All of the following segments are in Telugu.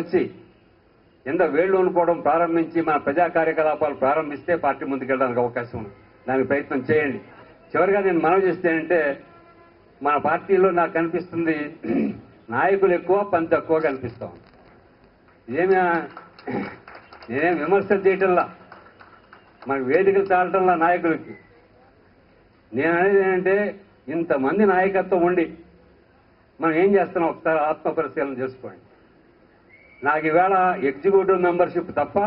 వచ్చి కింద వేళ్లు అనుకోవడం ప్రారంభించి మన ప్రజా కార్యకలాపాలు ప్రారంభిస్తే పార్టీ ముందుకెళ్ళడానికి అవకాశం ఉంది. దానికి ప్రయత్నం చేయండి. చివరిగా నేను మనవి చేస్తేనంటే మన పార్టీలో నాకు కనిపిస్తుంది నాయకులు ఎక్కువ పని తక్కువ కనిపిస్తాం. నేనేం విమర్శలు చేయటంలా, మనకు వేదికలు చాలటంలా నాయకులకి. నేను అనేది ఏంటంటే ఇంతమంది నాయకత్వం ఉండి మనం ఏం చేస్తున్నాం ఒకసారి ఆత్మపరిశీలన చేసుకోండి. నాకు ఈవేళ ఎగ్జిక్యూటివ్ మెంబర్షిప్ తప్ప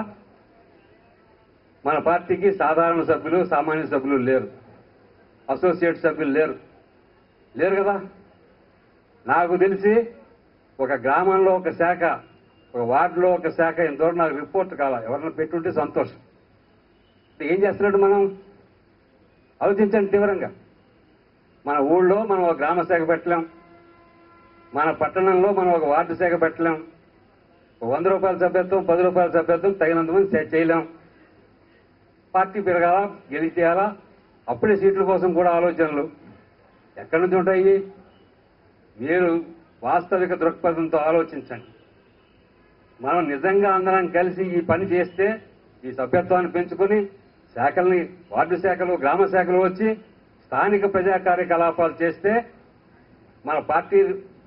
మన పార్టీకి సాధారణ సభ్యులు సామాన్య సభ్యులు లేరు, అసోసియేట్ సభ్యులు లేరు కదా. నాకు తెలిసి ఒక గ్రామంలో ఒక శాఖ, ఒక వార్డులో ఒక శాఖ ఇంతవరకు నాకు రిపోర్ట్ కావాలి. ఎవరైనా పెట్టుంటే సంతోషం. ఏం చేస్తున్నట్టు మనం ఆలోచించండి తీవ్రంగా. మన ఊళ్ళో మనం ఒక గ్రామ శాఖ పెట్టలేం, మన పట్టణంలో మనం ఒక వార్డు శాఖ పెట్టలేం, 100 రూపాయల సభ్యత్వం 10 రూపాయల సభ్యత్వం తగినంత మంది చేయలేం. పార్టీ పెరగాలా, గెలిచేయాలా, అప్పుడే సీట్ల కోసం కూడా ఆలోచనలు ఎక్కడి నుంచి ఉంటాయి? మీరు వాస్తవిక దృక్పథంతో ఆలోచించండి. మనం నిజంగా అందరం కలిసి ఈ పని చేస్తే, ఈ సభ్యత్వాన్ని పెంచుకొని శాఖల్ని, వార్డు శాఖలు, గ్రామ శాఖలు వచ్చి స్థానిక ప్రజా కార్యకలాపాలు చేస్తే మన పార్టీ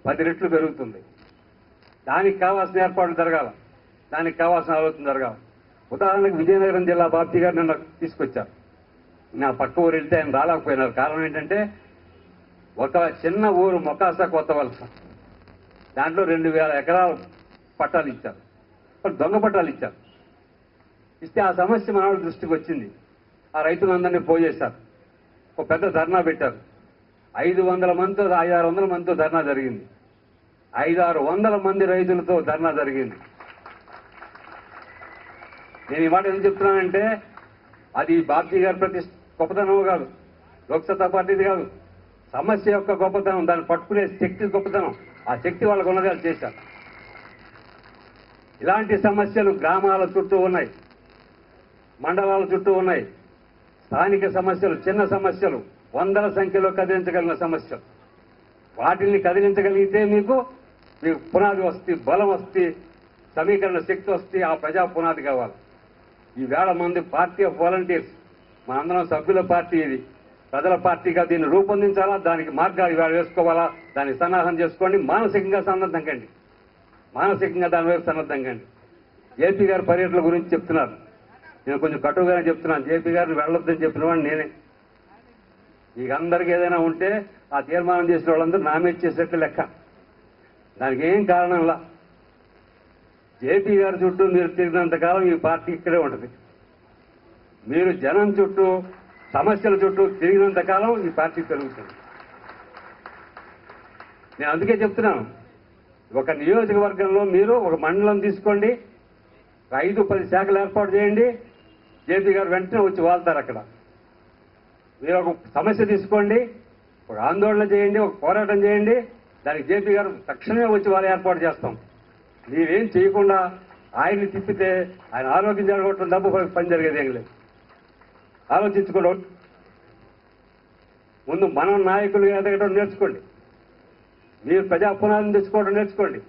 10 రెట్లు పెరుగుతుంది. దానికి కావాల్సిన ఏర్పాట్లు జరగాల, దానికి కావాల్సిన ఆలోచన జరగాలి. ఉదాహరణకు విజయనగరం జిల్లా బాబ్జీ గారు నిన్న తీసుకొచ్చారు. నా పక్క ఊరు వెళ్తే ఆయన రాలేకపోయినారు. కారణం ఏంటంటే ఒక చిన్న ఊరు మొకాసా కొత్త వలస, దాంట్లో 2000 ఎకరాల పట్టాలు ఇచ్చారు, దొంగ పట్టాలు ఇచ్చారు. ఇస్తే ఆ సమస్య మన దృష్టికి వచ్చింది. ఆ రైతులందరినీ పోజేశారు, ఒక పెద్ద ధర్నా పెట్టారు. 500 మందితో 500-600 మందితో ధర్నా జరిగింది. 500-600 మంది రైతులతో ధర్నా జరిగింది. నేను ఈ మాట ఎందుకు చెప్తున్నానంటే అది బాబ్జీ గారి గొప్పతనం కాదు, లోక్సత్తా పార్టీది కాదు, సమస్య యొక్క గొప్పతనం, దాన్ని పట్టుకునే శక్తి గొప్పతనం. ఆ శక్తి వాళ్ళకు ఉన్నది, అది చేశారు. ఇలాంటి సమస్యలు గ్రామాల చుట్టూ ఉన్నాయి, మండలాల చుట్టూ ఉన్నాయి. స్థానిక సమస్యలు, చిన్న సమస్యలు, 100ల సంఖ్యలో కదిలించగలిగిన సమస్యలు. వాటిని కదిలించగలిగితే మీకు పునాది వస్తుంది, బలం వస్తుంది, సమీకరణ శక్తి వస్తుంది. ఆ ప్రజా పునాది కావాలి. ఈ 1000 మంది పార్టీ ఆఫ్ వాలంటీర్స్, మనందరం సభ్యుల పార్టీ, ఇది ప్రజల పార్టీగా దీన్ని రూపొందించాలా, దానికి మార్గాలు ఇవాళ వేసుకోవాలా, దానికి సన్నాహం చేసుకోండి. మానసికంగా సన్నద్ధం కండి, మానసికంగా దాని వైపు సన్నద్ధం కండి. జేపీ గారి పర్యటన గురించి చెప్తున్నారు. నేను కొంచెం కటువుగానే చెప్తున్నాను. జేపీ గారిని వెళ్ళొద్దని చెప్పిన వాడిని నేనే. మీకు అందరికీ ఏదైనా ఉంటే ఆ తీర్మానం చేసిన వాళ్ళందరూ నామినేట్ చేసేట్టు లెక్క. దానికి ఏం కారణంలా జేపీ గారి చుట్టూ మీరు తిరిగినంతకాలం ఈ పార్టీ ఇక్కడే ఉంటుంది. మీరు జనం చుట్టూ, సమస్యల చుట్టూ తిరిగినంతకాలం ఈ పార్టీ పెరుగుతుంది. నేను అందుకే చెప్తున్నాను, ఒక నియోజకవర్గంలో మీరు ఒక మండలం తీసుకోండి, 5-10 శాఖలు ఏర్పాటు చేయండి. జేపీ గారు వెంటనే వచ్చి వాళ్తారు అక్కడ. మీరు ఒక సమస్య తీసుకోండి, ఒక ఆందోళన చేయండి, ఒక పోరాటం చేయండి, దానికి జేపీ గారు తక్షణమే వచ్చి వాళ్ళు ఏర్పాటు చేస్తాం. మీరేం చేయకుండా ఆయన్ని తిప్పితే ఆయన ఆరోగ్యం జరగడం, డబ్బు పని జరిగేది ఏం లేదు. ఆలోచించుకోవడం. ముందు మనం నాయకులు ఎదగడం నేర్చుకోండి, మీరు ప్రజా పునాదిని తెచ్చుకోవడం నేర్చుకోండి.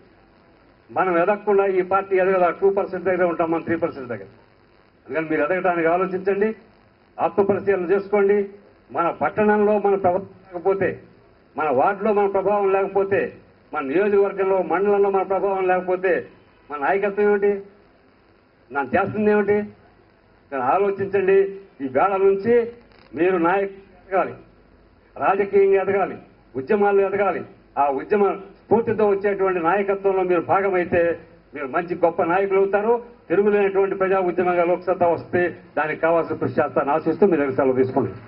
మనం ఎదగకుండా ఈ పార్టీ ఎదగదా, 2% దగ్గర ఉంటాం, మనం 3% దగ్గర. అందుకని మీరు ఎదగడానికి ఆలోచించండి, ఆత్మపరిశీలన చేసుకోండి. మన పట్టణంలో మన ప్రభావం లేకపోతే, మన వార్డులో మన ప్రభావం లేకపోతే, మన నియోజకవర్గంలో, మండలంలో మన ప్రభావం లేకపోతే మన నాయకత్వం ఏమిటి, మనం చేస్తుంది ఏమిటి? ఆలోచించండి. ఈ వేళ నుంచి మీరు నాయకులు ఎదగాలి, రాజకీయంగా ఎదగాలి, ఉద్యమాలు ఎదగాలి. ఆ ఉద్యమ స్ఫూర్తితో వచ్చేటువంటి నాయకత్వంలో మీరు భాగమైతే మీరు మంచి గొప్ప నాయకులు అవుతారు. తిరుగులేనటువంటి ప్రజా ఉద్యమంగా లోక్సత్తా వస్తే దానికి కావాల్సిన కృషి చేస్తాను ఆశిస్తూ మీ దగ్గర సెలవు తీసుకుంటాను.